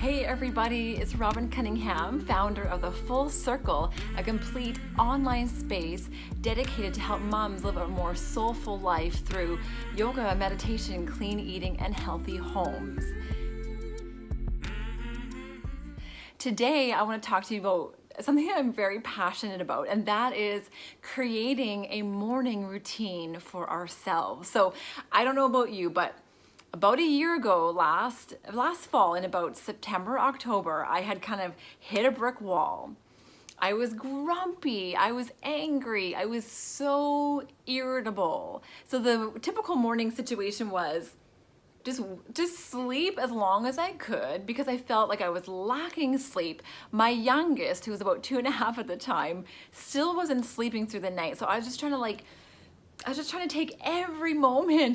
Hey everybody, it's Robin Cunningham, founder of The Full Circle, a complete online space dedicated to help moms live a more soulful life through yoga, meditation, clean eating, and healthy homes. Today, I want to talk to you about something I'm very passionate about, and that is creating a morning routine for ourselves. So I don't know about you, but about a year ago, last fall, in about September, October, I had kind of hit a brick wall. I was grumpy, I was angry, I was so irritable. So the typical morning situation was just sleep as long as I could because I felt like I was lacking sleep. My youngest, who was about 2.5 at the time, still wasn't sleeping through the night. So I was just trying to take every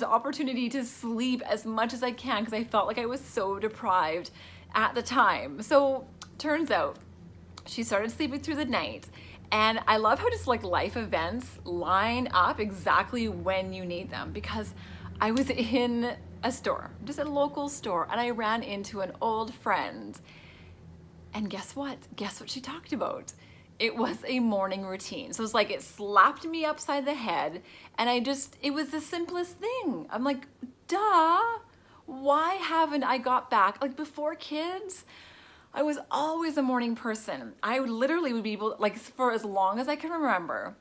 opportunity to sleep as much as I can because I felt like I was so deprived at the time. So turns out she started sleeping through the night. And I love how just like life events line up exactly when you need them, because I was in a store, just a local store, and I ran into an old friend. And guess what? Guess what she talked about? It was a morning routine. So it's like it slapped me upside the head, and it was the simplest thing. I'm like, duh, why haven't I got back? Like before kids, I was always a morning person. I would be able, like for as long as I can remember,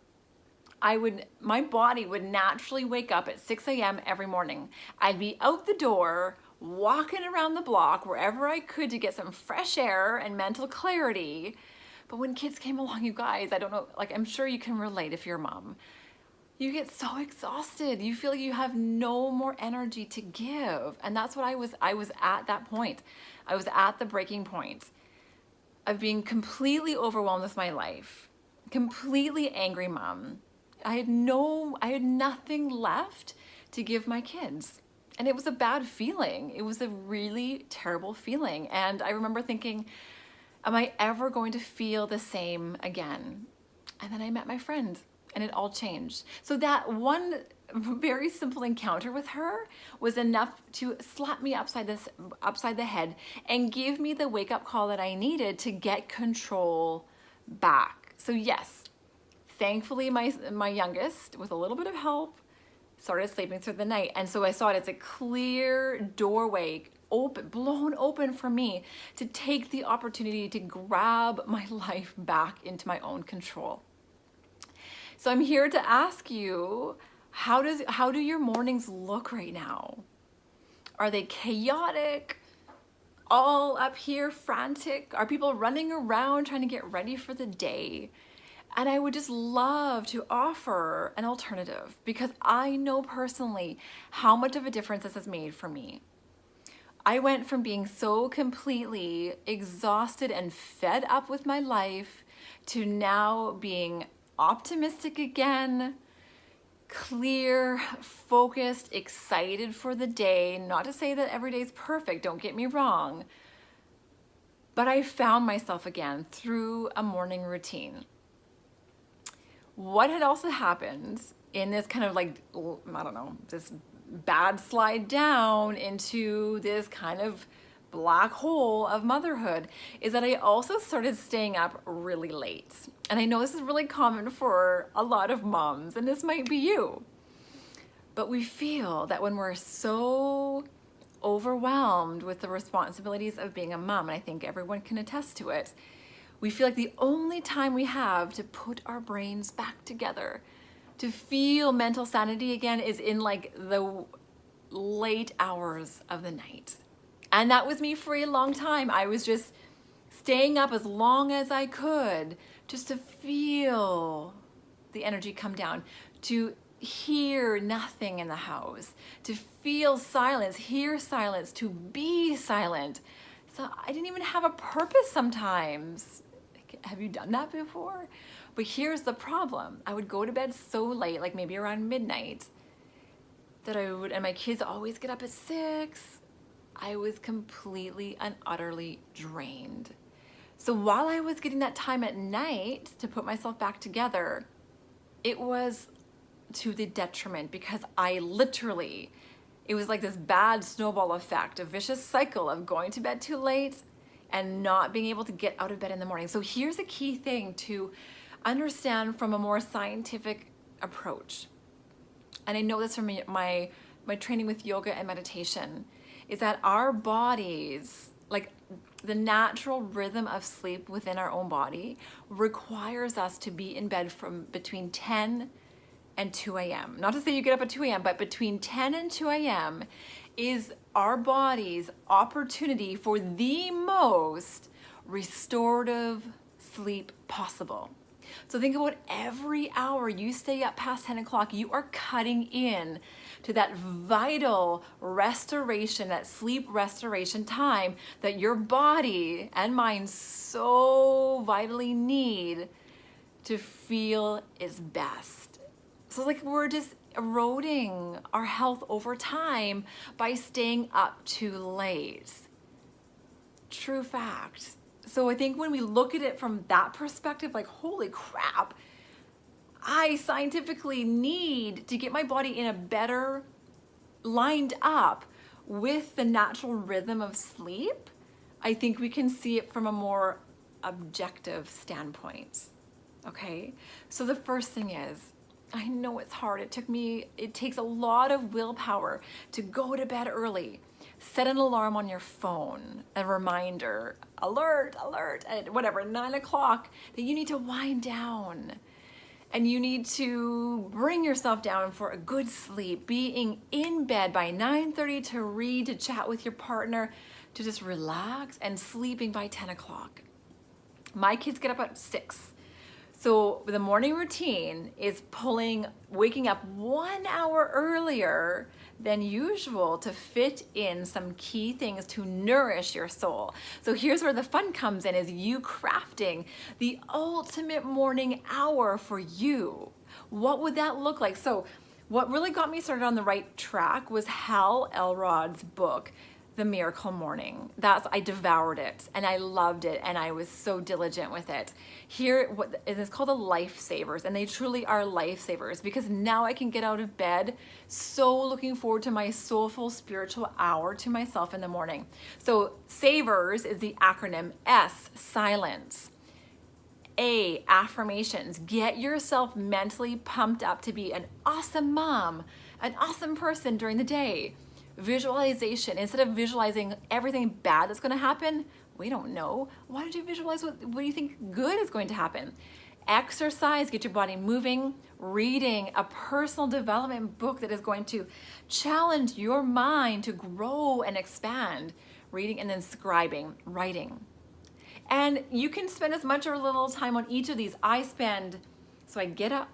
my body would naturally wake up at 6 a.m. every morning. I'd be out the door, walking around the block wherever I could to get some fresh air and mental clarity. But when kids came along, you guys, I don't know, like I'm sure you can relate if you're a mom. You get so exhausted. You feel like you have no more energy to give. And that's what I was at that point. I was at the breaking point of being completely overwhelmed with my life, completely angry mom. I had nothing left to give my kids. And it was a bad feeling. It was a really terrible feeling. And I remember thinking, am I ever going to feel the same again? And then I met my friend and it all changed. So that one very simple encounter with her was enough to slap me upside the head and give me the wake up call that I needed to get control back. So yes, thankfully my youngest, with a little bit of help, started sleeping through the night. And so I saw it as a clear doorway blown open for me to take the opportunity to grab my life back into my own control. So I'm here to ask you, how do your mornings look right now? Are they chaotic? All up here, frantic? Are people running around trying to get ready for the day? And I would just love to offer an alternative, because I know personally how much of a difference this has made for me. I went from being so completely exhausted and fed up with my life to now being optimistic again, clear, focused, excited for the day. Not to say that every day is perfect, don't get me wrong, but I found myself again through a morning routine. What had also happened in this kind of like, I don't know, this bad slide down into this kind of black hole of motherhood is that I also started staying up really late. And I know this is really common for a lot of moms, and this might be you. But we feel that when we're so overwhelmed with the responsibilities of being a mom, and I think everyone can attest to it, we feel like the only time we have to put our brains back together, to feel mental sanity again, is in like the late hours of the night. And that was me for a long time. I was just staying up as long as I could just to feel the energy come down, to hear nothing in the house, to feel silence, hear silence, to be silent. So I didn't even have a purpose sometimes. Have you done that before? But here's the problem. I would go to bed so late, like maybe around midnight, and my kids always get up at 6. I was completely and utterly drained. So while I was getting that time at night to put myself back together, it was to the detriment, because it was like this bad snowball effect, a vicious cycle of going to bed too late, and not being able to get out of bed in the morning. So here's a key thing to understand from a more scientific approach. And I know this from my training with yoga and meditation, is that our bodies, like the natural rhythm of sleep within our own body, requires us to be in bed from between 10 and 2 a.m. Not to say you get up at 2 a.m., but between 10 and 2 a.m. is our body's opportunity for the most restorative sleep possible. So think about every hour you stay up past 10 o'clock, you are cutting in to that vital restoration, that sleep restoration time that your body and mind so vitally need to feel its best. So like we're just eroding our health over time by staying up too late. True fact. So I think when we look at it from that perspective, like, holy crap, I scientifically need to get my body in a better lined up with the natural rhythm of sleep. I think we can see it from a more objective standpoint. Okay. So the first thing is, I know it's hard. It takes a lot of willpower to go to bed early. Set an alarm on your phone, a reminder, alert, at whatever, 9 o'clock, that you need to wind down. And you need to bring yourself down for a good sleep, being in bed by 9:30 to read, to chat with your partner, to just relax, and sleeping by 10 o'clock. My kids get up at 6. So the morning routine is waking up 1 hour earlier than usual to fit in some key things to nourish your soul. So here's where the fun comes in, is you crafting the ultimate morning hour for you. What would that look like? So what really got me started on the right track was Hal Elrod's book, The Miracle Morning. I devoured it and I loved it and I was so diligent with it. Here, it's called the Lifesavers, and they truly are lifesavers, because now I can get out of bed so looking forward to my soulful spiritual hour to myself in the morning. So Savers is the acronym. S, silence. A, affirmations. Get yourself mentally pumped up to be an awesome mom, an awesome person during the day. Visualization. Instead of visualizing everything bad that's going to happen, we don't know. Why don't you visualize what do you think good is going to happen? Exercise, get your body moving. Reading a personal development book that is going to challenge your mind to grow and expand. Reading, and then scribing, writing. And you can spend as much or little time on each of these. So I get up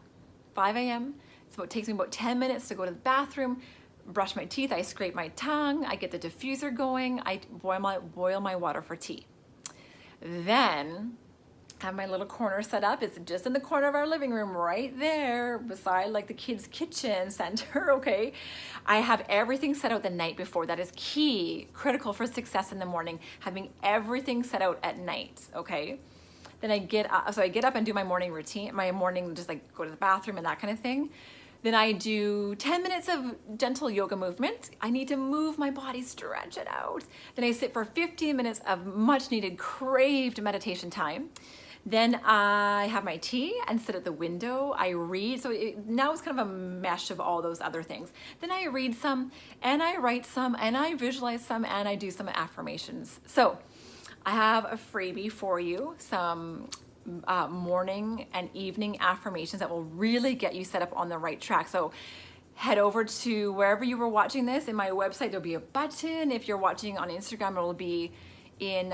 5 a.m. It takes me about 10 minutes to go to the bathroom, brush my teeth, I scrape my tongue, I get the diffuser going, I boil my water for tea. Then I have my little corner set up. It's just in the corner of our living room, right there beside like the kids' kitchen center, okay? I have everything set out the night before. That is key, critical for success in the morning, having everything set out at night, okay? Then I get up and do my morning routine, just like go to the bathroom and that kind of thing. Then I do 10 minutes of gentle yoga movement. I need to move my body, stretch it out. Then I sit for 15 minutes of much needed, craved meditation time. Then I have my tea and sit at the window. I read. So now it's kind of a mesh of all those other things. Then I read some, and I write some, and I visualize some, and I do some affirmations. So I have a freebie for you, some morning and evening affirmations that will really get you set up on the right track. So head over to wherever you were watching this. In my website, there'll be a button. If you're watching on Instagram, it'll be in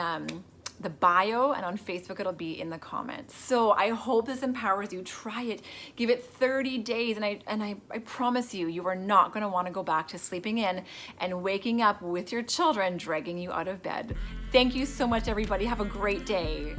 the bio, and on Facebook, it'll be in the comments. So I hope this empowers you. Try it. Give it 30 days, and I promise you, you are not going to want to go back to sleeping in and waking up with your children dragging you out of bed. Thank you so much, everybody. Have a great day.